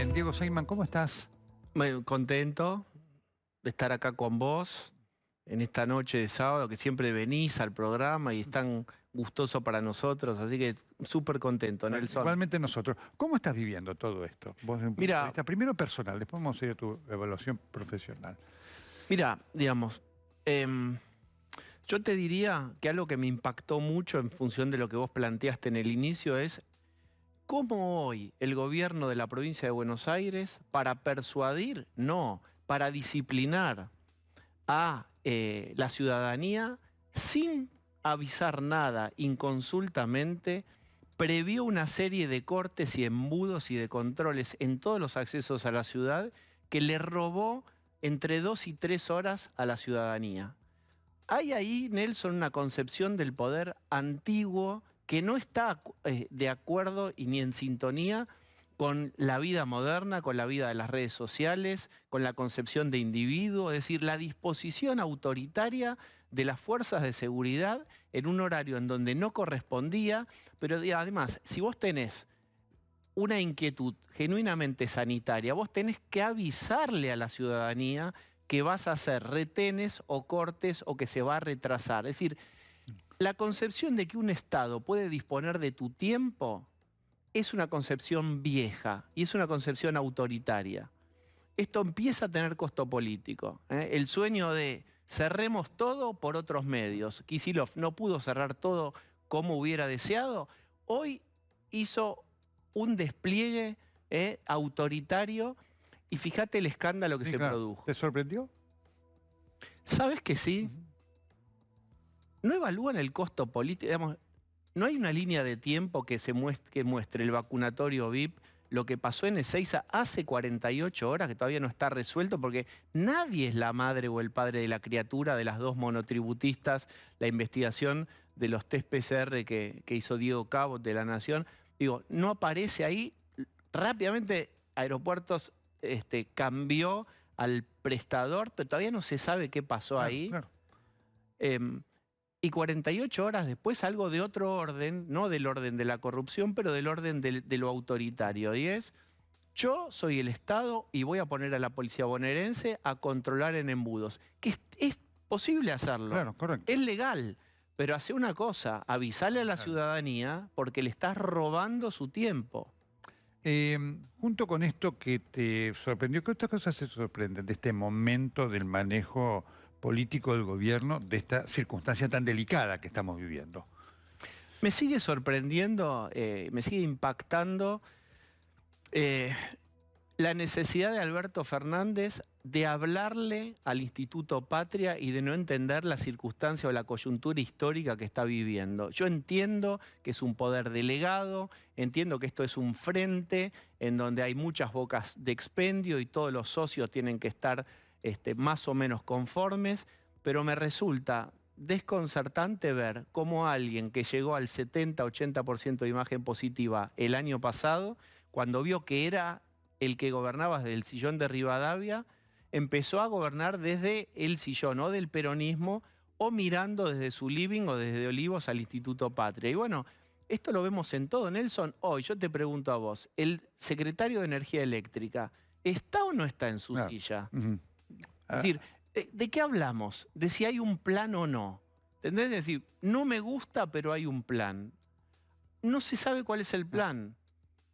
Bien, Diego Seyman, ¿cómo estás? Muy contento de estar acá con vos en esta noche de sábado, que siempre venís al programa y es tan gustoso para nosotros, así que súper contento, Bueno, Nelson. igualmente nosotros. ¿Cómo estás viviendo todo esto? Vos, desde un punto de Mira, vista primero personal, después vamos a ir a tu evaluación profesional. digamos, em, yo te diría que algo que me impactó mucho en función de lo que vos planteaste en el inicio es cómo hoy el gobierno de la provincia de Buenos Aires, para persuadir, no, para disciplinar a la ciudadanía sin avisar nada, inconsultamente, previó una serie de cortes y embudos y de controles en todos los accesos a la ciudad que le robó entre 2 y 3 horas a la ciudadanía. Hay ahí, Nelson, una concepción del poder antiguo que no está de acuerdo y ni en sintonía con la vida moderna, con la vida de las redes sociales, con la concepción de individuo, es decir, la disposición autoritaria de las fuerzas de seguridad en un horario en donde no correspondía, pero además, si vos tenés una inquietud genuinamente sanitaria, vos tenés que avisarle a la ciudadanía que vas a hacer retenes o cortes o que se va a retrasar. Es decir, la concepción de que un Estado puede disponer de tu tiempo es una concepción vieja y es una concepción autoritaria. Esto empieza a tener costo político. El sueño de cerremos todo por otros medios. Kicillof no pudo cerrar todo como hubiera deseado. Hoy hizo un despliegue autoritario y fíjate el escándalo que Sí, se claro. produjo. ¿Te sorprendió? ¿Sabes que sí? No evalúan el costo político. Digamos, no hay una línea de tiempo que muestre el vacunatorio VIP, lo que pasó en Ezeiza hace 48 horas, que todavía no está resuelto, porque nadie es la madre o el padre de la criatura de las dos monotributistas, la investigación de los test PCR que hizo Diego Cabot de La Nación. Digo, no aparece ahí. Rápidamente Aeropuertos cambió al prestador, pero todavía no se sabe qué pasó ahí. Claro. Y 48 horas después algo de otro orden, no del orden de la corrupción, pero del orden de lo autoritario. Y es, yo soy el Estado y voy a poner a la policía bonaerense a controlar en embudos. Que es posible hacerlo. Claro, correcto. Es legal. Pero hace una cosa, avisarle a la ciudadanía porque le estás robando su tiempo. Junto con esto que te sorprendió, ¿qué otras cosas se sorprenden de este momento del manejo político del gobierno, de esta circunstancia tan delicada que estamos viviendo? Me sigue sorprendiendo, me sigue impactando la necesidad de Alberto Fernández de hablarle al Instituto Patria y de no entender la circunstancia o la coyuntura histórica que está viviendo. Yo entiendo que es un poder delegado, entiendo que esto es un frente en donde hay muchas bocas de expendio y todos los socios tienen que estar más o menos conformes, pero me resulta desconcertante ver cómo alguien que llegó al 70-80% de imagen positiva el año pasado, cuando vio que era el que gobernaba desde el sillón de Rivadavia, empezó a gobernar desde el sillón o del peronismo o mirando desde su living o desde Olivos al Instituto Patria. Y bueno, esto lo vemos en todo, Nelson. Hoy yo te pregunto a vos, ¿el secretario de Energía Eléctrica está o no está en su silla? Es decir, ¿de qué hablamos? De si hay un plan o no. ¿Entendés? Es decir, no me gusta, pero hay un plan. No se sabe cuál es el plan.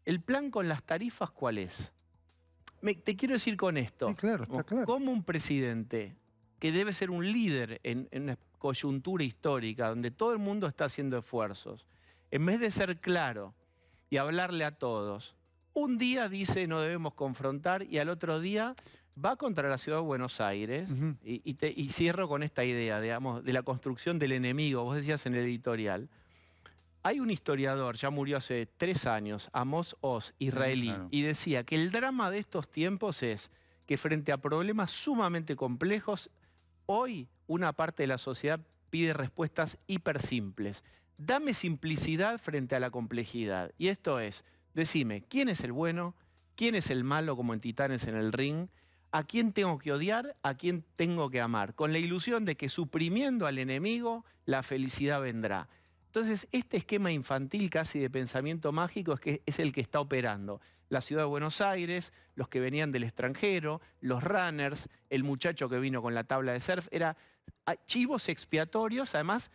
¿El plan con las tarifas cuál es? Te quiero decir con esto. Sí, claro, está claro. Como un presidente que debe ser un líder en una coyuntura histórica donde todo el mundo está haciendo esfuerzos, en vez de ser claro y hablarle a todos, un día dice no debemos confrontar y al otro día va contra la ciudad de Buenos Aires. Y cierro con esta idea, digamos, de la construcción del enemigo. Vos decías en el editorial. Hay un historiador, ya murió hace 3 años, Amos Oz, israelí, Claro. y decía que el drama de estos tiempos es que frente a problemas sumamente complejos, hoy una parte de la sociedad pide respuestas hiper simples. Dame simplicidad frente a la complejidad. Y esto es, decime, ¿quién es el bueno? ¿Quién es el malo como en Titanes en el ring? ¿A quién tengo que odiar? ¿A quién tengo que amar? Con la ilusión de que suprimiendo al enemigo, la felicidad vendrá. Entonces, este esquema infantil casi de pensamiento mágico es el que está operando. la ciudad de Buenos Aires, los que venían del extranjero, los runners, el muchacho que vino con la tabla de surf, era chivos expiatorios, además,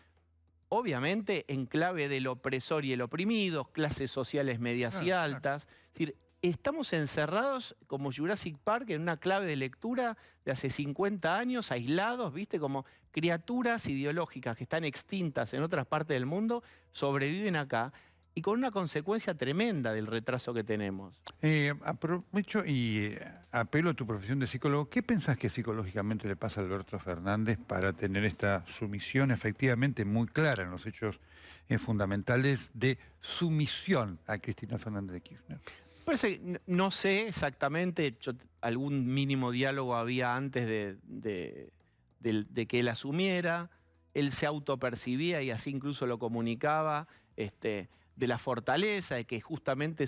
obviamente en clave del opresor y el oprimido, clases sociales medias y altas. Es decir, estamos encerrados como Jurassic Park en una clave de lectura de hace 50 años, aislados, ¿viste? Como criaturas ideológicas que están extintas en otras partes del mundo, sobreviven acá y con una consecuencia tremenda del retraso que tenemos. Aprovecho y apelo a tu profesión de psicólogo. ¿Qué pensás que psicológicamente le pasa a Alberto Fernández para tener esta sumisión efectivamente muy clara en los hechos fundamentales de sumisión a Cristina Fernández de Kirchner? No sé exactamente, algún mínimo diálogo había antes de que él asumiera, él se autopercibía y así incluso lo comunicaba, de la fortaleza, de que justamente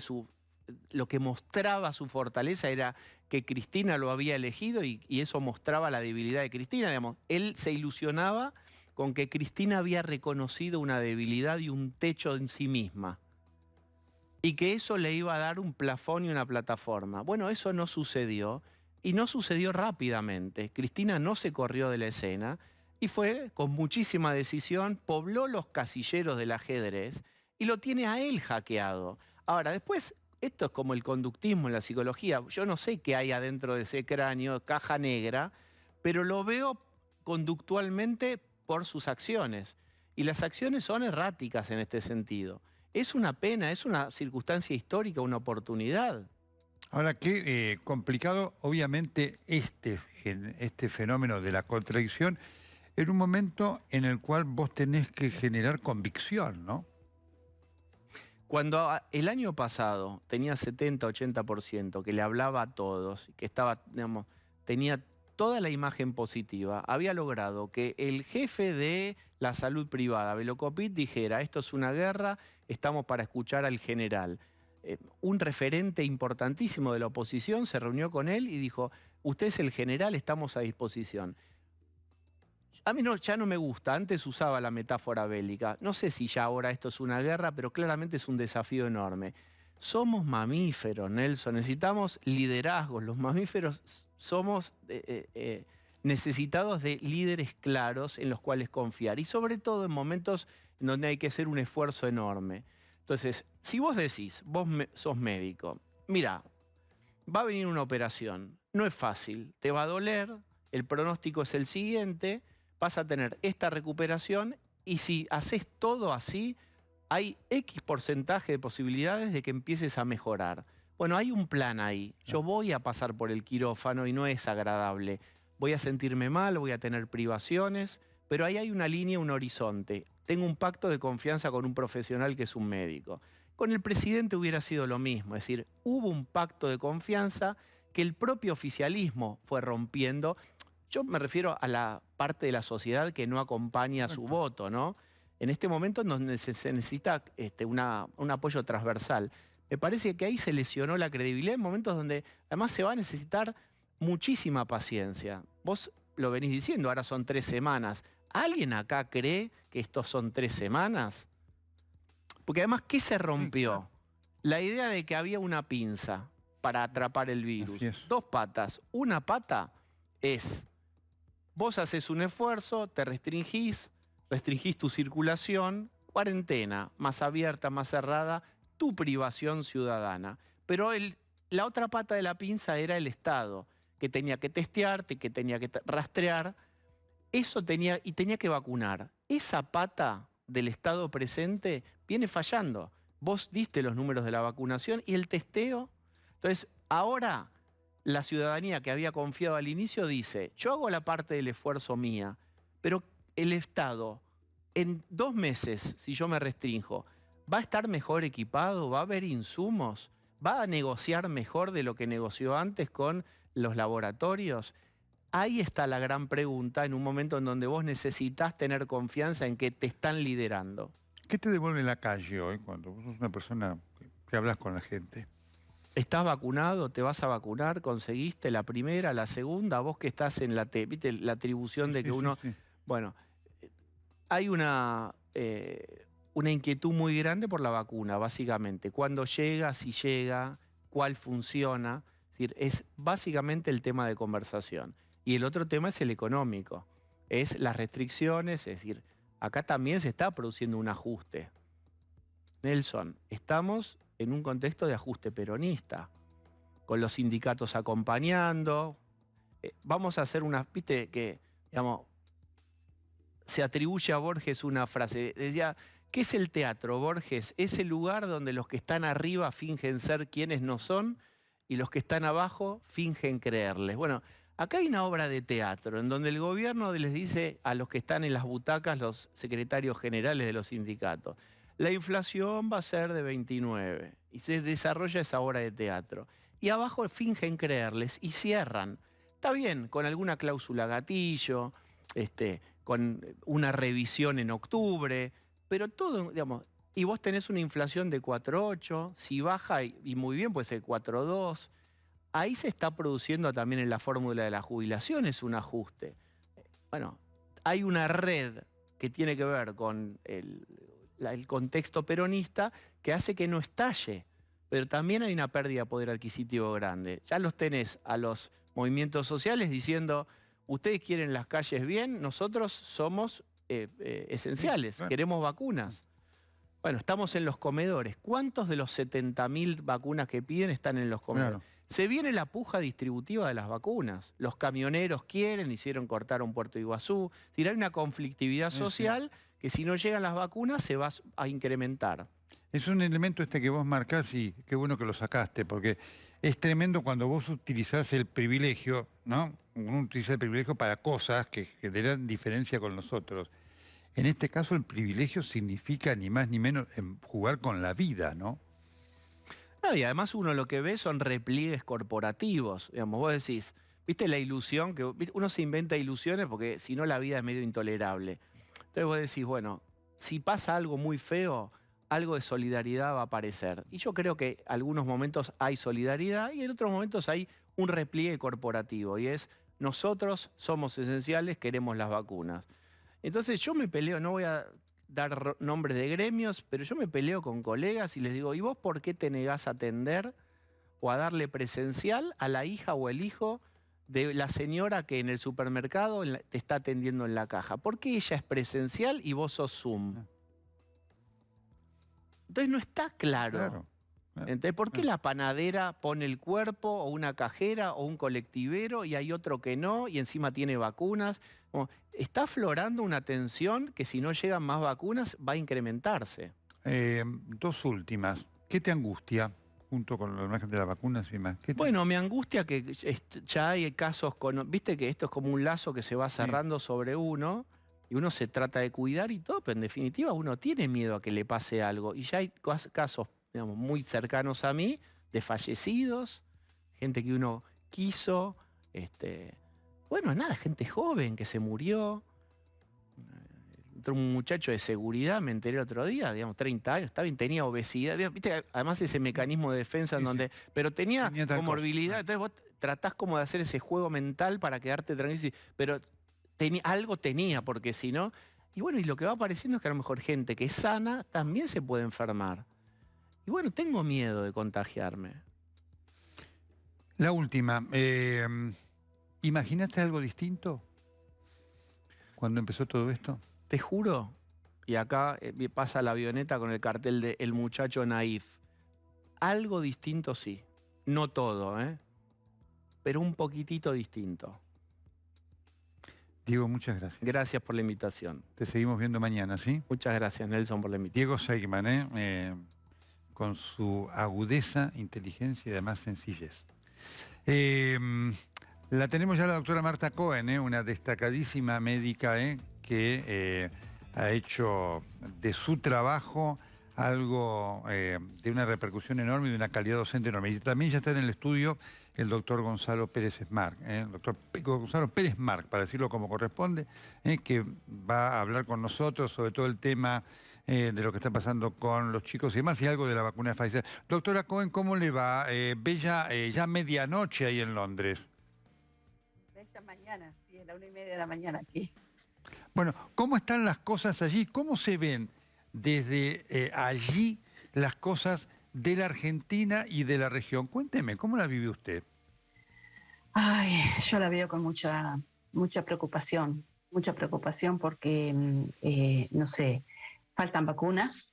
lo que mostraba su fortaleza era que Cristina lo había elegido y eso mostraba la debilidad de Cristina, digamos. Él se ilusionaba con que Cristina había reconocido una debilidad y un techo en sí misma. Y que eso le iba a dar un plafón y una plataforma. Bueno, eso no sucedió y no sucedió rápidamente. Cristina no se corrió de la escena y fue con muchísima decisión, pobló los casilleros del ajedrez y lo tiene a él hackeado. Ahora, después, esto es como el conductismo en la psicología. Yo no sé qué hay adentro de ese cráneo, caja negra, pero lo veo conductualmente por sus acciones. Y las acciones son erráticas en este sentido. Es una pena, es una circunstancia histórica, una oportunidad. Ahora, qué complicado, obviamente, este fenómeno de la contradicción en un momento en el cual vos tenés que generar convicción, ¿no? Cuando el año pasado tenía 70-80%, que le hablaba a todos, que estaba, digamos, tenía toda la imagen positiva, había logrado que el jefe de la salud privada, Velocopit, dijera: esto es una guerra, estamos para escuchar al general. Un referente importantísimo de la oposición se reunió con él y dijo: usted es el general, estamos a disposición. A mí ya no me gusta, antes usaba la metáfora bélica. No sé si ya ahora esto es una guerra, pero claramente es un desafío enorme. Somos mamíferos, Nelson, necesitamos liderazgos. Los mamíferos somos necesitados de líderes claros en los cuales confiar. Y sobre todo en momentos en donde hay que hacer un esfuerzo enorme. Entonces, si vos decís, vos sos médico, mira, va a venir una operación, no es fácil, te va a doler, el pronóstico es el siguiente, vas a tener esta recuperación y si haces todo así, hay X porcentaje de posibilidades de que empieces a mejorar. Bueno, hay un plan ahí. Yo voy a pasar por el quirófano y no es agradable. Voy a sentirme mal, voy a tener privaciones, pero ahí hay una línea, un horizonte. Tengo un pacto de confianza con un profesional que es un médico. Con el presidente hubiera sido lo mismo, es decir, hubo un pacto de confianza que el propio oficialismo fue rompiendo. Yo me refiero a la parte de la sociedad que no acompaña su voto, ¿no? En este momento se necesita un apoyo transversal. Me parece que ahí se lesionó la credibilidad en momentos donde además se va a necesitar muchísima paciencia. Vos lo venís diciendo, ahora son 3 semanas. ¿Alguien acá cree que estos son 3 semanas? Porque además, ¿qué se rompió? La idea de que había una pinza para atrapar el virus. 2 patas. Una pata es, vos haces un esfuerzo, te restringís tu circulación, cuarentena, más abierta, más cerrada, tu privación ciudadana. Pero la otra pata de la pinza era el Estado, que tenía que testearte, que tenía que rastrear, tenía que vacunar. Esa pata del Estado presente viene fallando. Vos diste los números de la vacunación y el testeo. Entonces, ahora la ciudadanía que había confiado al inicio dice: yo hago la parte del esfuerzo mía, pero el Estado, en 2 meses, si yo me restrinjo, ¿va a estar mejor equipado? ¿Va a haber insumos? ¿Va a negociar mejor de lo que negoció antes con los laboratorios? Ahí está la gran pregunta en un momento en donde vos necesitas tener confianza en que te están liderando. ¿Qué te devuelve la calle hoy cuando vos sos una persona que hablas con la gente? ¿Estás vacunado? ¿Te vas a vacunar? ¿Conseguiste la primera, la segunda? Vos que estás en ¿viste la atribución de que uno... Sí. Bueno, hay una inquietud muy grande por la vacuna, básicamente. ¿Cuándo llega? Si llega, cuál funciona. Es decir, es básicamente el tema de conversación. Y el otro tema es el económico, es las restricciones, es decir, acá también se está produciendo un ajuste. Nelson, estamos en un contexto de ajuste peronista, con los sindicatos acompañando. Vamos a hacer una, viste que, digamos, se atribuye a Borges una frase, decía, ¿qué es el teatro, Borges? Es el lugar donde los que están arriba fingen ser quienes no son y los que están abajo fingen creerles. Bueno, acá hay una obra de teatro en donde el gobierno les dice a los que están en las butacas, los secretarios generales de los sindicatos, la inflación va a ser de 29 y se desarrolla esa obra de teatro. Y abajo fingen creerles y cierran. Está bien, con alguna cláusula gatillo, con una revisión en octubre, pero todo, digamos, y vos tenés una inflación de 4,8, si baja y muy bien puede ser 4,2. Ahí se está produciendo también en la fórmula de la jubilación, es un ajuste. Bueno, hay una red que tiene que ver con el contexto peronista que hace que no estalle, pero también hay una pérdida de poder adquisitivo grande. Ya los tenés a los movimientos sociales diciendo, ustedes quieren las calles bien, nosotros somos esenciales, Sí, claro. queremos vacunas. Bueno, estamos en los comedores. ¿Cuántos de los 70.000 vacunas que piden están en los comedores? Claro. Se viene la puja distributiva de las vacunas. Los camioneros quieren, hicieron cortar un Puerto Iguazú. Es decir, hay una conflictividad social que si no llegan las vacunas se va a incrementar. Es un elemento que vos marcás y qué bueno que lo sacaste, porque es tremendo cuando vos utilizás el privilegio, ¿no? Uno utiliza el privilegio para cosas que generan diferencia con los otros. En este caso el privilegio significa ni más ni menos jugar con la vida, ¿no? No, y además uno lo que ve son repliegues corporativos. Digamos, vos decís, ¿viste la ilusión? Uno se inventa ilusiones porque si no la vida es medio intolerable. Entonces vos decís, bueno, si pasa algo muy feo, algo de solidaridad va a aparecer. Y yo creo que en algunos momentos hay solidaridad y en otros momentos hay un repliegue corporativo. Y es, nosotros somos esenciales, queremos las vacunas. Entonces yo me peleo, no voy a dar nombres de gremios, pero yo me peleo con colegas y les digo, ¿y vos por qué te negás a atender o a darle presencial a la hija o el hijo de la señora que en el supermercado te está atendiendo en la caja? ¿Por qué ella es presencial y vos sos Zoom? Entonces no está claro. Claro. Entonces, ¿por qué la panadera pone el cuerpo, o una cajera, o un colectivero, y hay otro que no, y encima tiene vacunas? Está aflorando una tensión que si no llegan más vacunas va a incrementarse. Dos últimas. ¿Qué te angustia junto con la imagen de las vacunas y más? Bueno, me angustia que ya hay casos viste que esto es como un lazo que se va cerrando sobre uno, y uno se trata de cuidar y todo, pero en definitiva uno tiene miedo a que le pase algo. Y ya hay casos, digamos, muy cercanos a mí, de fallecidos, gente que uno quiso, bueno, nada, gente joven que se murió. Un muchacho de seguridad, me enteré el otro día, digamos, 30 años, está bien, tenía obesidad, viste, además ese mecanismo de defensa en donde, pero tenía comorbilidad, entonces vos tratás como de hacer ese juego mental para quedarte tranquilo, pero algo tenía, porque si no, y bueno, y lo que va apareciendo es que a lo mejor gente que es sana también se puede enfermar. Y bueno, tengo miedo de contagiarme. La última, ¿imaginaste algo distinto cuando empezó todo esto? Te juro, y acá pasa la avioneta con el cartel de El muchacho naif. Algo distinto sí, no todo, pero un poquitito distinto. Diego, muchas gracias. Gracias por la invitación. Te seguimos viendo mañana, ¿sí? Muchas gracias, Nelson, por la invitación. Diego Seigman, con su agudeza, inteligencia y además sencillez. La tenemos ya la doctora Marta Cohen, una destacadísima médica que ha hecho de su trabajo algo de una repercusión enorme y de una calidad docente enorme. Y también ya está en el estudio el doctor Gonzalo Pérez Marc, el doctor Gonzalo Pérez Marc, para decirlo como corresponde, que va a hablar con nosotros sobre todo el tema de lo que está pasando con los chicos y demás, y algo de la vacuna de Pfizer. Doctora Cohen, ¿cómo le va? Bella, ya medianoche ahí en Londres. Bella mañana, sí, es la 1:30 de la mañana aquí. Bueno, ¿cómo están las cosas allí? ¿Cómo se ven desde allí las cosas de la Argentina y de la región. Cuénteme, ¿cómo la vive usted? Ay, yo la veo con mucha preocupación porque, no sé, faltan vacunas,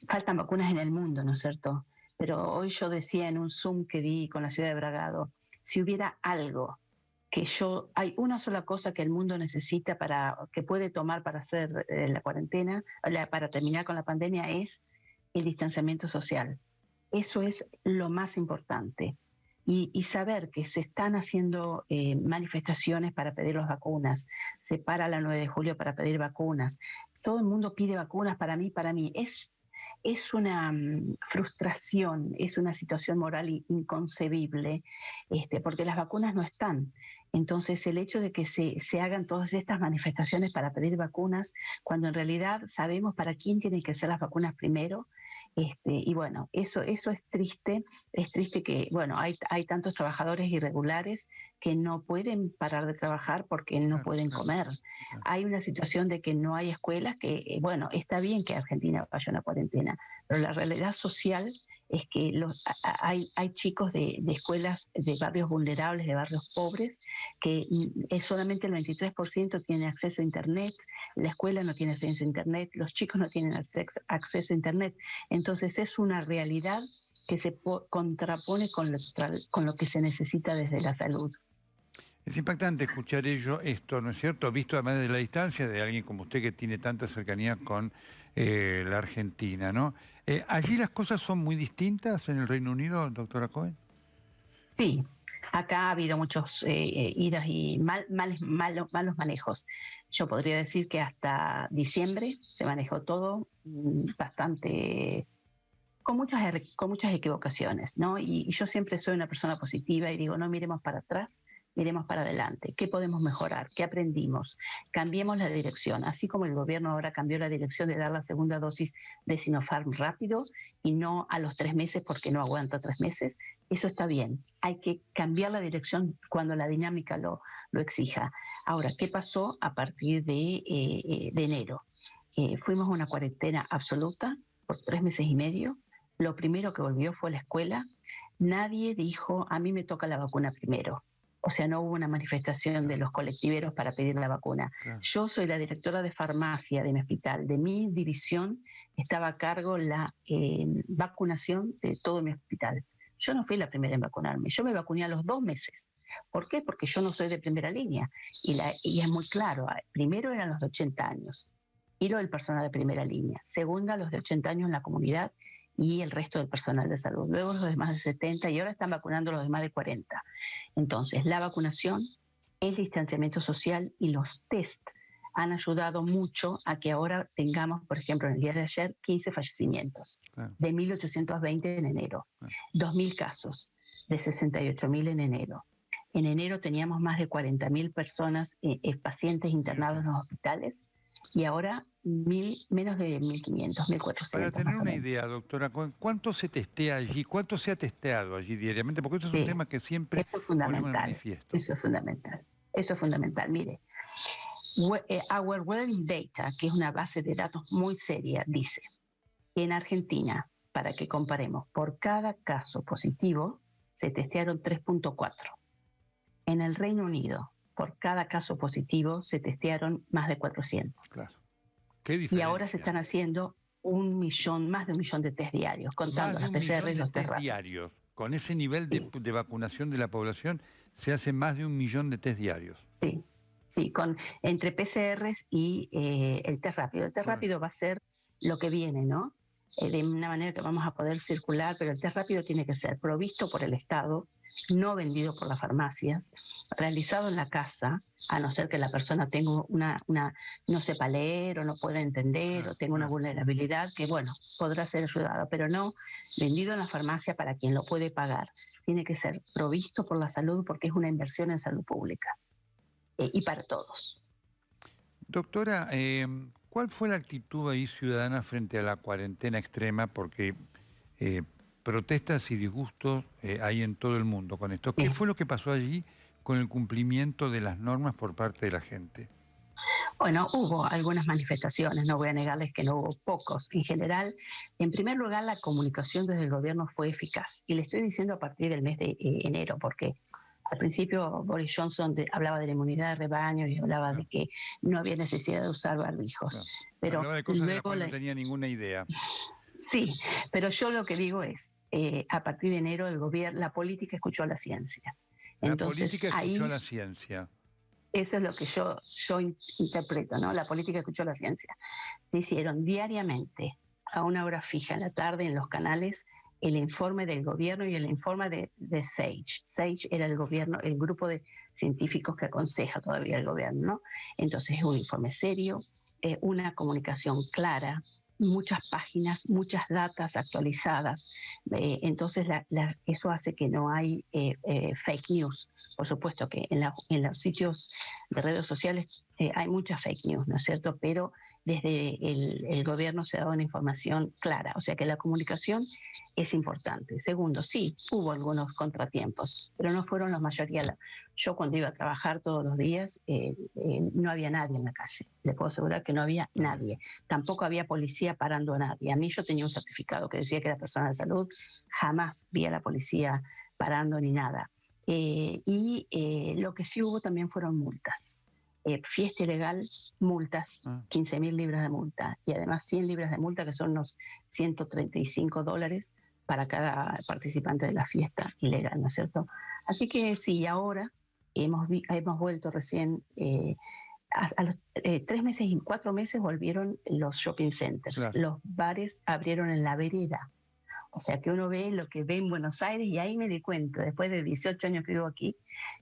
faltan vacunas en el mundo, ¿no es cierto? Pero hoy yo decía en un Zoom que di con la ciudad de Bragado, si hubiera algo hay una sola cosa que el mundo necesita que puede tomar para hacer la cuarentena, para terminar con la pandemia, es el distanciamiento social. Eso es lo más importante. Y saber que se están haciendo manifestaciones para pedir las vacunas, se para la 9 de julio para pedir vacunas, todo el mundo pide vacunas para mí, es una frustración, es una situación moral inconcebible, porque las vacunas no están. Entonces, el hecho de que se hagan todas estas manifestaciones para pedir vacunas, cuando en realidad sabemos para quién tienen que ser las vacunas primero, y bueno, eso es triste que, bueno, hay tantos trabajadores irregulares que no pueden parar de trabajar porque no pueden comer. Hay una situación de que no hay escuelas, que, bueno, está bien que Argentina vaya a una cuarentena, pero la realidad social es que hay chicos de escuelas de barrios vulnerables, de barrios pobres, que solamente el 23% tiene acceso a Internet, la escuela no tiene acceso a Internet, los chicos no tienen acceso a Internet. Entonces es una realidad que se contrapone con lo que se necesita desde la salud. Es impactante escuchar esto, ¿no es cierto? Visto además de la distancia de alguien como usted que tiene tanta cercanía con la Argentina, ¿no? ¿Allí las cosas son muy distintas en el Reino Unido, doctora Cohen? Sí, acá ha habido muchos idas y malos manejos. Yo podría decir que hasta diciembre se manejó todo bastante con muchas equivocaciones, ¿no? Y yo siempre soy una persona positiva y digo, no miremos para atrás, miremos para adelante. ¿Qué podemos mejorar? ¿Qué aprendimos? Cambiemos la dirección. Así como el gobierno ahora cambió la dirección de dar la segunda dosis de Sinopharm rápido y no a los 3 meses porque no aguanta 3 meses, eso está bien. Hay que cambiar la dirección cuando la dinámica lo exija. Ahora, ¿qué pasó a partir de enero? Fuimos a una cuarentena absoluta por 3 meses y medio. Lo primero que volvió fue la escuela. Nadie dijo, a mí me toca la vacuna primero. O sea, no hubo una manifestación de los colectiveros para pedir la vacuna. Claro. Yo soy la directora de farmacia de mi hospital. De mi división estaba a cargo la vacunación de todo mi hospital. Yo no fui la primera en vacunarme. Yo me vacuné a los 2 meses. ¿Por qué? Porque yo no soy de primera línea. Y es muy claro. Primero eran los de 80 años. Y lo del personal de primera línea. Segunda, los de 80 años en la comunidad y el resto del personal de salud. Luego los de más de 70 y ahora están vacunando los de más de 40. Entonces, la vacunación, el distanciamiento social y los test han ayudado mucho a que ahora tengamos, por ejemplo, en el día de ayer, 15 fallecimientos, claro, de 1.820 en enero, claro, 2.000 casos, de 68.000 en enero. En enero teníamos más de 40.000 personas, pacientes internados en los hospitales, y ahora menos de 1.500, 1.400. Para tener una idea, doctora, ¿cuánto se testea allí? ¿Cuánto se ha testeado allí diariamente? Porque esto es un tema que siempre ponemos de manifiesto. Eso es fundamental. Eso es fundamental. Mire, Our Wellbeing Data, que es una base de datos muy seria, dice que en Argentina, para que comparemos, por cada caso positivo se testearon 3.4. En el Reino Unido, por cada caso positivo se testearon más de 400. Claro. ¿Qué diferencia? Y ahora se están haciendo más de 1 millón de test diarios, contando las PCR y los test diarios. Con ese nivel de vacunación de la población, se hace más de 1 millón de test diarios. Sí, sí, entre PCRs y el test rápido. El test rápido va a ser lo que viene, ¿no? De una manera que vamos a poder circular, pero el test rápido tiene que ser provisto por el Estado, no vendido por las farmacias, realizado en la casa, a no ser que la persona tenga no sepa leer o no pueda entender o tenga una vulnerabilidad que, bueno, podrá ser ayudada, pero no vendido en la farmacia para quien lo puede pagar. Tiene que ser provisto por la salud porque es una inversión en salud pública y para todos. Doctora, ¿cuál fue la actitud ahí ciudadana frente a la cuarentena extrema? Porque protestas y disgustos hay en todo el mundo con esto. ¿Qué fue lo que pasó allí con el cumplimiento de las normas por parte de la gente? Bueno, hubo algunas manifestaciones, no voy a negarles que no hubo pocos. En general, en primer lugar, la comunicación desde el gobierno fue eficaz. Y le estoy diciendo a partir del mes de enero, porque al principio Boris Johnson hablaba de la inmunidad de rebaño y hablaba de que no había necesidad de usar barbijos. Pero hablaba de cosas de las luego cuales no tenía ninguna idea. Sí, pero yo lo que digo es, a partir de enero el gobierno, la política escuchó a la ciencia. La Entonces, política ahí, escuchó a la ciencia. eso es lo que yo interpreto, ¿no? La política escuchó a la ciencia. Hicieron diariamente, a una hora fija en la tarde, en los canales, el informe del gobierno y el informe de SAGE. SAGE era el gobierno, el grupo de científicos que aconseja todavía el gobierno, ¿no? Entonces es un informe serio, una comunicación clara, muchas páginas, muchas datas actualizadas. Entonces eso hace que no hay fake news. Por supuesto que en los sitios de redes sociales hay muchas fake news, ¿no es cierto? Pero desde el gobierno se da una información clara. O sea que la comunicación es importante. Segundo, sí, hubo algunos contratiempos, pero no fueron la mayoría. Yo cuando iba a trabajar todos los días, no había nadie en la calle. Le puedo asegurar que no había nadie. Tampoco había policía parando a nadie. A mí yo tenía un certificado que decía que era persona de salud. Jamás vi a la policía parando ni nada. Lo que sí hubo también fueron multas. Fiesta ilegal, multas, 15.000 libras de multa. Y además 100 libras de multa, que son unos $135 para cada participante de la fiesta ilegal, ¿no es cierto? Así que sí, ahora hemos vuelto recién, a los 3 meses y 4 meses volvieron los shopping centers. Claro. Los bares abrieron en la vereda. O sea que uno ve lo que ve en Buenos Aires y ahí me di cuenta, después de 18 años que vivo aquí,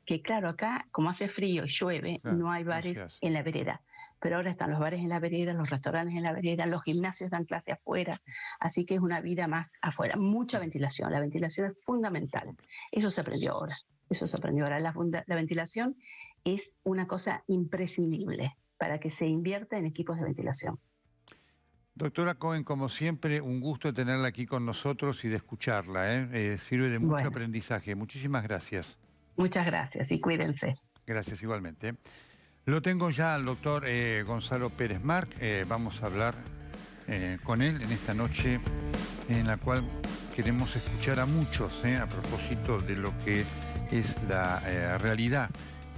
que claro, acá como hace frío y llueve, Claro, no hay bares en la vereda. Pero ahora están los bares en la vereda, los restaurantes en la vereda, los gimnasios dan clase afuera. Así que es una vida más afuera. Mucha ventilación. La ventilación es fundamental. Eso se aprendió ahora. Eso se aprendió ahora. La ventilación es una cosa imprescindible para que se invierta en equipos de ventilación. Doctora Cohen, como siempre, un gusto tenerla aquí con nosotros y de escucharla. Sirve de mucho aprendizaje. Muchísimas gracias. Muchas gracias y cuídense. Gracias igualmente. Lo tengo ya al doctor Gonzalo Pérez Marc. Vamos a hablar con él en esta noche en la cual queremos escuchar a muchos a propósito de lo que es la realidad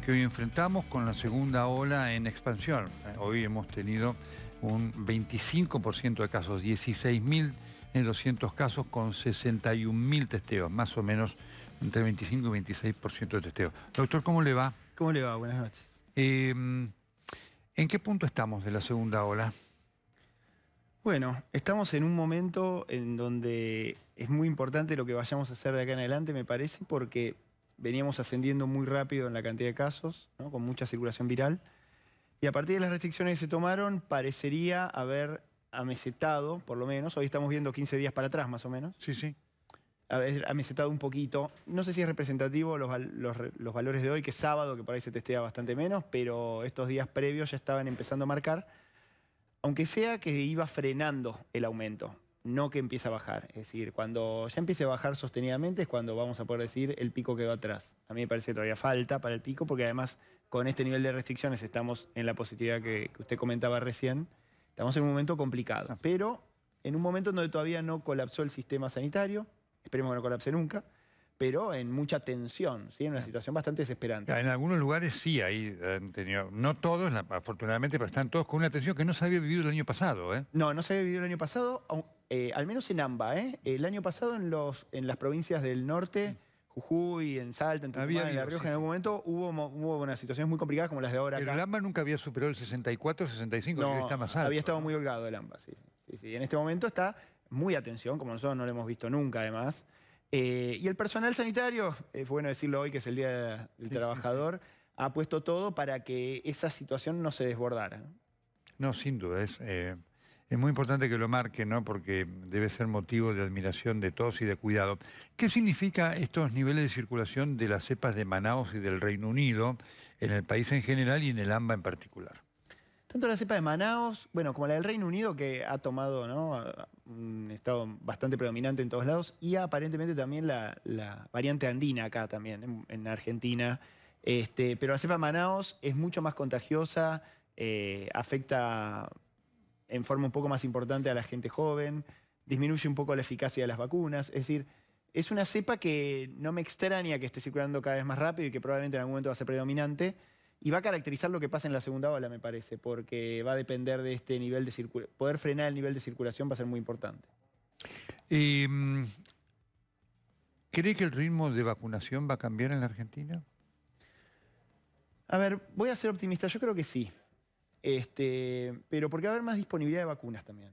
que hoy enfrentamos con la segunda ola en expansión. Hoy hemos tenido un 25% de casos, 16.200 casos con 61.000 testeos, más o menos entre 25 y 26% de testeos. Doctor, ¿cómo le va? ¿Cómo le va? Buenas noches. ¿En qué punto estamos de la segunda ola? Bueno, estamos en un momento en donde es muy importante lo que vayamos a hacer de acá en adelante, me parece, porque veníamos ascendiendo muy rápido en la cantidad de casos, ¿no? Con mucha circulación viral. Y a partir de las restricciones que se tomaron, parecería haber amesetado, por lo menos. Hoy estamos viendo 15 días para atrás, más o menos. Sí, sí. Haber amesetado un poquito. No sé si es representativo los valores de hoy, que es sábado, que por ahí se testea bastante menos, pero estos días previos ya estaban empezando a marcar, aunque sea que iba frenando el aumento, no que empiece a bajar. Es decir, cuando ya empiece a bajar sostenidamente es cuando vamos a poder decir el pico quedó atrás. A mí me parece que todavía falta para el pico, porque además con este nivel de restricciones estamos en la positividad que usted comentaba recién. Estamos en un momento complicado, pero en un momento donde todavía no colapsó el sistema sanitario, esperemos que no colapse nunca, pero en mucha tensión, ¿sí? En una situación bastante desesperante. En algunos lugares sí, ahí han tenido, no todos, afortunadamente, pero están todos con una tensión que no se había vivido el año pasado. No se había vivido el año pasado, al menos en AMBA. El año pasado en las provincias del norte, Jujuy, en Salta, en Tucumán, en La Rioja, en algún momento hubo unas situaciones muy complicadas como las de ahora. Pero acá. el AMBA nunca había superado el 64, 65, no, que está más alto. Había estado muy holgado el AMBA, sí. En este momento está muy a tensión, como nosotros no lo hemos visto nunca, además. Y el personal sanitario, fue bueno decirlo hoy, que es el Día del Trabajador, ha puesto todo para que esa situación no se desbordara. No, sin duda. Es muy importante que lo marque, ¿no? Porque debe ser motivo de admiración de todos y de cuidado. ¿Qué significa estos niveles de circulación de las cepas de Manaus y del Reino Unido en el país en general y en el AMBA en particular? Tanto la cepa de Manaus, bueno, como la del Reino Unido, que ha tomado, ¿no?, un estado bastante predominante en todos lados, y aparentemente también la variante andina acá también, en Argentina. Pero la cepa de Manaus es mucho más contagiosa, afecta en forma un poco más importante a la gente joven, disminuye un poco la eficacia de las vacunas. Es decir, es una cepa que no me extraña que esté circulando cada vez más rápido y que probablemente en algún momento va a ser predominante. Y va a caracterizar lo que pasa en la segunda ola, me parece, porque va a depender de este nivel de circulación. Poder frenar el nivel de circulación va a ser muy importante. ¿Cree que el ritmo de vacunación va a cambiar en la Argentina? A ver, voy a ser optimista, yo creo que sí. Pero porque va a haber más disponibilidad de vacunas también.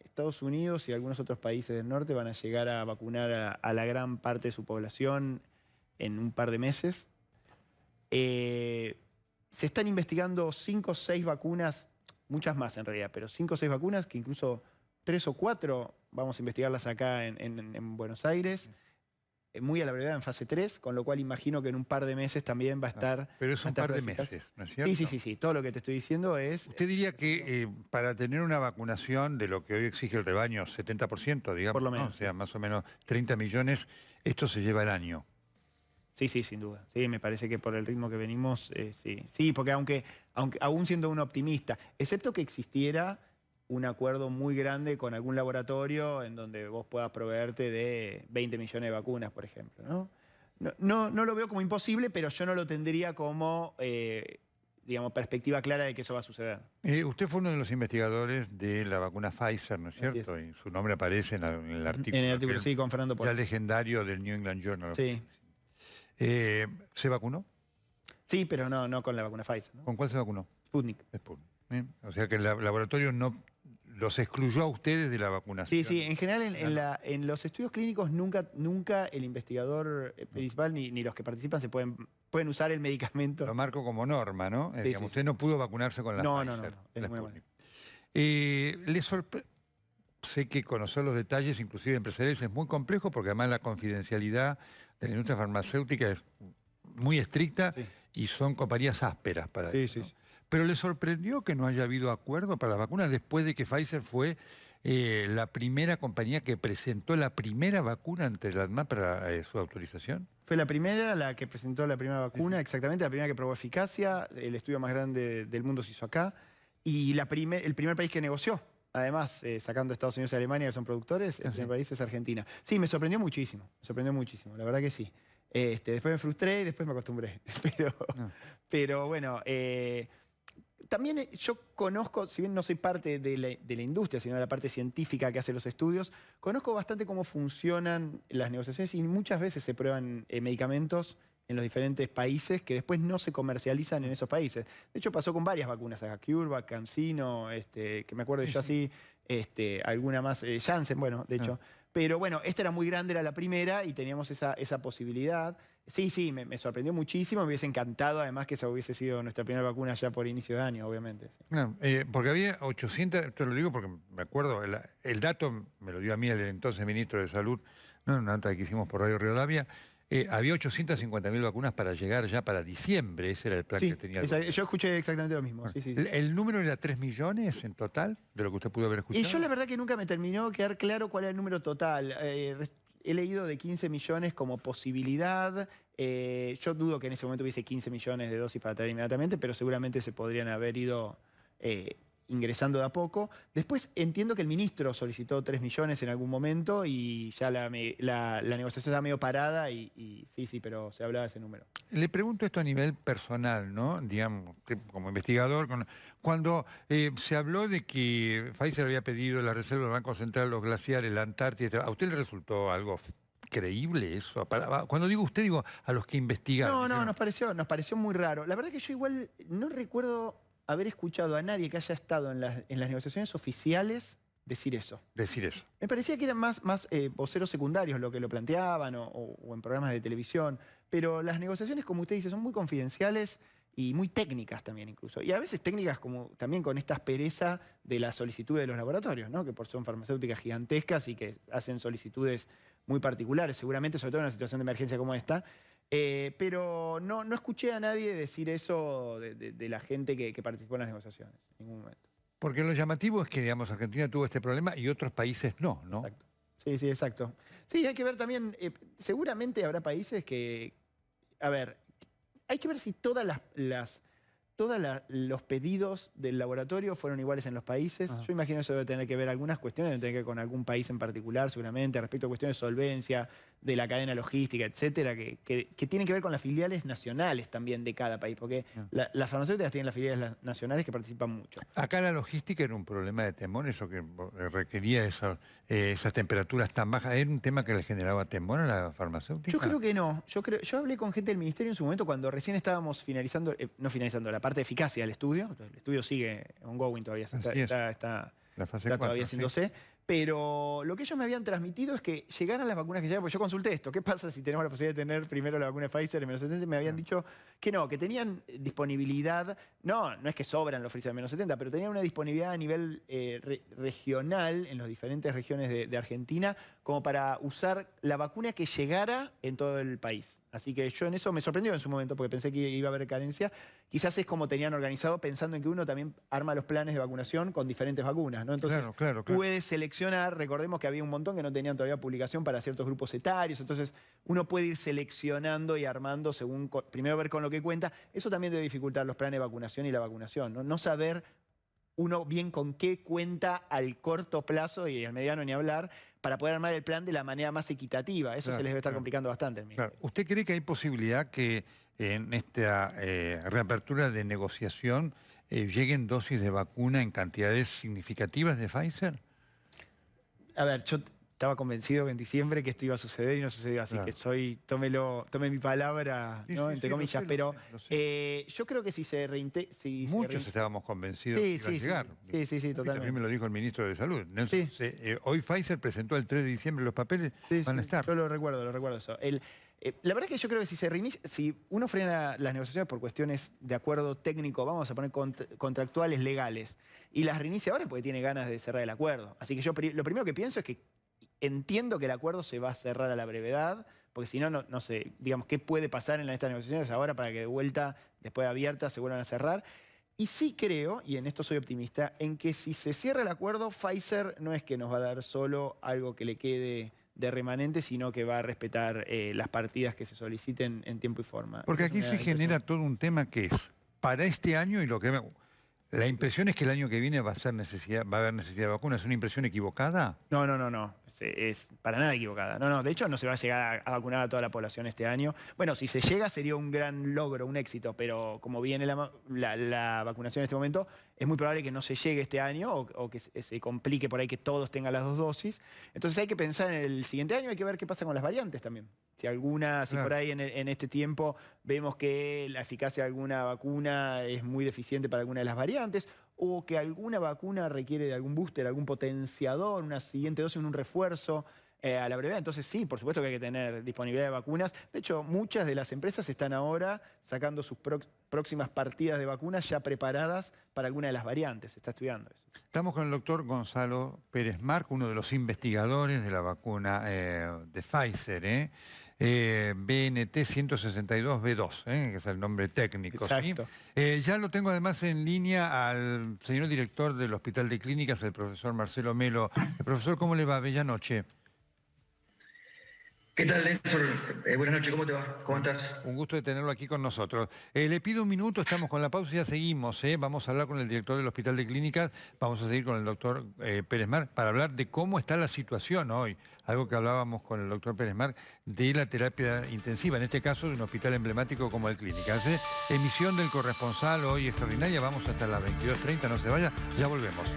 Estados Unidos y algunos otros países del norte van a llegar a vacunar a la gran parte de su población en un par de meses. Se están investigando 5 o 6 vacunas, muchas más en realidad, pero 5 o 6 vacunas que incluso 3 o 4 vamos a investigarlas acá en Buenos Aires, muy a la brevedad en fase 3, con lo cual imagino que en un par de meses también va a estar... Pero es un par de eficaz. meses, ¿no es cierto? Sí, todo lo que te estoy diciendo es... ¿Usted diría que para tener una vacunación de lo que hoy exige el rebaño, 70%, digamos, Por lo menos, ¿no? O sea, más o menos 30 millones, esto se lleva el año? Sí, sin duda. Sí, me parece que por el ritmo que venimos, sí. Sí, porque aunque aún siendo un optimista, excepto que existiera un acuerdo muy grande con algún laboratorio en donde vos puedas proveerte de 20 millones de vacunas, por ejemplo, ¿no? No lo veo como imposible, pero yo no lo tendría como, digamos, perspectiva clara de que eso va a suceder. Usted fue uno de los investigadores de la vacuna Pfizer, ¿no es cierto? Y su nombre aparece en el artículo. En el artículo, sí, con Fernando Polo. Ya legendario del New England Journal. Sí. ¿Se vacunó? Sí, pero no con la vacuna Pfizer, ¿no? ¿Con cuál se vacunó? Sputnik. Sputnik. O sea que el laboratorio no los excluyó a ustedes de la vacunación. Sí, en general en los estudios clínicos nunca el investigador principal ni los que participan se pueden usar el medicamento. Lo marco como norma, ¿no? Sí, Digamos, usted no pudo vacunarse con la Pfizer. Es la muy Sputnik. Sé que conocer los detalles, inclusive empresariales, es muy complejo porque además la confidencialidad de la industria farmacéutica es muy estricta y son compañías ásperas para eso. ¿no? Pero ¿le sorprendió que no haya habido acuerdo para las vacunas después de que Pfizer fue la primera compañía que presentó la primera vacuna ante la ANMAT para su autorización? Fue la primera, la que presentó la primera vacuna, exactamente, la primera que probó eficacia, el estudio más grande del mundo se hizo acá, y el primer país que negoció. Además, sacando Estados Unidos y Alemania, que son productores, el primer país es Argentina. Sí, me sorprendió muchísimo, la verdad que sí. Después me frustré y después me acostumbré. Pero bueno, también yo conozco, si bien no soy parte de la industria, sino de la parte científica que hace los estudios, conozco bastante cómo funcionan las negociaciones y muchas veces se prueban medicamentos en los diferentes países que después no se comercializan en esos países. De hecho, pasó con varias vacunas, CureVac, CanSino, que me acuerdo yo así, alguna más, Janssen, bueno, de hecho. Pero bueno, esta era muy grande, era la primera y teníamos esa posibilidad. Sí, me sorprendió muchísimo, me hubiese encantado además que esa hubiese sido nuestra primera vacuna ya por inicio de año, obviamente. Sí. Claro, porque había 800, esto lo digo porque me acuerdo, el dato me lo dio a mí el entonces ministro de Salud, no, una nota que hicimos por Radio Rivadavia. Había 850.000 vacunas para llegar ya para diciembre, ese era el plan que tenía. Yo escuché exactamente lo mismo. Bueno, sí. ¿El número era 3 millones en total de lo que usted pudo haber escuchado? Y yo la verdad que nunca me terminó de quedar claro cuál era el número total. He leído de 15 millones como posibilidad. Yo dudo que en ese momento hubiese 15 millones de dosis para traer inmediatamente, pero seguramente se podrían haber ido ingresando de a poco. Después entiendo que el ministro solicitó 3 millones en algún momento y ya la negociación estaba medio parada y sí, pero se hablaba de ese número. Le pregunto esto a nivel personal, ¿no? Digamos, como investigador, cuando se habló de que Pfizer había pedido la reserva del Banco Central, los glaciares, la Antártida, ¿a usted le resultó algo creíble eso? Cuando digo usted, digo a los que investigaron. No, nos pareció muy raro. La verdad que yo igual no recuerdo haber escuchado a nadie que haya estado en las negociaciones oficiales decir eso. Me parecía que eran más voceros secundarios lo que lo planteaban o en programas de televisión, pero las negociaciones, como usted dice, son muy confidenciales y muy técnicas también incluso. Y a veces técnicas como también con esta aspereza de la solicitud de los laboratorios, ¿no? Que son farmacéuticas gigantescas y que hacen solicitudes muy particulares, seguramente, sobre todo en una situación de emergencia como esta. Pero no escuché a nadie decir eso de la gente que participó en las negociaciones, en ningún momento. Porque lo llamativo es que, digamos, Argentina tuvo este problema y otros países no. Exacto. Sí, exacto. Sí, hay que ver también, seguramente habrá países que, a ver, hay que ver si todas las todos los pedidos del laboratorio fueron iguales en los países. Ajá. Yo imagino eso debe tener que ver algunas cuestiones, debe tener que ver con algún país en particular seguramente, respecto a cuestiones de solvencia, de la cadena logística, etcétera, que tienen que ver con las filiales nacionales también de cada país, porque las farmacéuticas tienen las filiales nacionales que participan mucho. Acá la logística era un problema de temor, eso que requería esas temperaturas tan bajas. ¿Era un tema que le generaba temor a la farmacéutica? Yo creo que no. Yo hablé con gente del ministerio en su momento cuando recién estábamos finalizando, no finalizando, la parte de eficacia del estudio. El estudio sigue ongoing todavía, está La fase todavía 4, haciéndose. Pero lo que ellos me habían transmitido es que llegaran las vacunas que llegan, porque yo consulté esto, ¿qué pasa si tenemos la posibilidad de tener primero la vacuna de Pfizer en menos 70? Me habían dicho que no, que tenían disponibilidad, no es que sobran los Pfizer en menos 70, pero tenían una disponibilidad a nivel regional en las diferentes regiones de Argentina como para usar la vacuna que llegara en todo el país. Así que yo en eso me sorprendió en su momento porque pensé que iba a haber carencia. Quizás es como tenían organizado pensando en que uno también arma los planes de vacunación con diferentes vacunas, ¿no? Entonces claro. puede seleccionar, recordemos que había un montón que no tenían todavía publicación para ciertos grupos etarios, entonces uno puede ir seleccionando y armando según, primero ver con lo que cuenta. Eso también debe dificultar los planes de vacunación y la vacunación, ¿no? No saber uno bien con qué cuenta al corto plazo y al mediano ni hablar, para poder armar el plan de la manera más equitativa. Eso se les debe estar complicando bastante. Claro. ¿Usted cree que hay posibilidad que en esta reapertura de negociación lleguen dosis de vacuna en cantidades significativas de Pfizer? A ver, yo estaba convencido que en diciembre que esto iba a suceder y no sucedió, así que tome mi palabra, ¿no? Entre comillas, pero lo sé. yo creo que si se Muchos estábamos convencidos que iba a llegar. Sí, totalmente. También me lo dijo el ministro de Salud. Nelson, Sí. hoy Pfizer presentó el 3 de diciembre los papeles, van a estar. Yo lo recuerdo eso. La verdad es que yo creo que si uno frena las negociaciones por cuestiones de acuerdo técnico, vamos a poner contractuales legales, y las reinicia ahora porque tiene ganas de cerrar el acuerdo. Así que yo lo primero que pienso es que entiendo que el acuerdo se va a cerrar a la brevedad, porque si no, no sé, digamos, ¿qué puede pasar en estas negociaciones ahora para que de vuelta, después de abiertas, se vuelvan a cerrar? Y sí creo, y en esto soy optimista, en que si se cierra el acuerdo, Pfizer no es que nos va a dar solo algo que le quede de remanente, sino que va a respetar las partidas que se soliciten en tiempo y forma. Porque aquí se genera todo un tema que es, para este año, y la impresión es que el año que viene va a haber necesidad de vacunas. ¿Es una impresión equivocada? No. Es para nada equivocada. No, de hecho no se va a llegar a vacunar a toda la población este año. Bueno, si se llega sería un gran logro, un éxito, pero como viene la vacunación en este momento, es muy probable que no se llegue este año o que se complique por ahí que todos tengan las 2 dosis. Entonces hay que pensar en el siguiente año, hay que ver qué pasa con las variantes también. Si por ahí en este tiempo vemos que la eficacia de alguna vacuna es muy deficiente para alguna de las variantes, o que alguna vacuna requiere de algún booster, algún potenciador, una siguiente dosis, un refuerzo a la brevedad. Entonces sí, por supuesto que hay que tener disponibilidad de vacunas. De hecho, muchas de las empresas están ahora sacando sus próximas partidas de vacunas ya preparadas para alguna de las variantes. Se está estudiando eso. Estamos con el doctor Gonzalo Pérez Marco, uno de los investigadores de la vacuna de Pfizer, BNT 162B2, que es el nombre técnico. Exacto. ¿Sí? Ya lo tengo además en línea al señor director del Hospital de Clínicas, el profesor Marcelo Melo. Profesor, ¿cómo le va? Bella noche. ¿Qué tal, Néstor? Buenas noches, ¿cómo te va? ¿Cómo estás? Un gusto de tenerlo aquí con nosotros. Le pido un minuto, estamos con la pausa y ya seguimos. Vamos a hablar con el director del Hospital de Clínicas, vamos a seguir con el doctor Pérez Marc para hablar de cómo está la situación hoy. Algo que hablábamos con el doctor Pérez Marc de la terapia intensiva, en este caso de un hospital emblemático como el Clínicas. Emisión del corresponsal hoy extraordinaria, vamos hasta las 22:30, no se vaya, ya volvemos.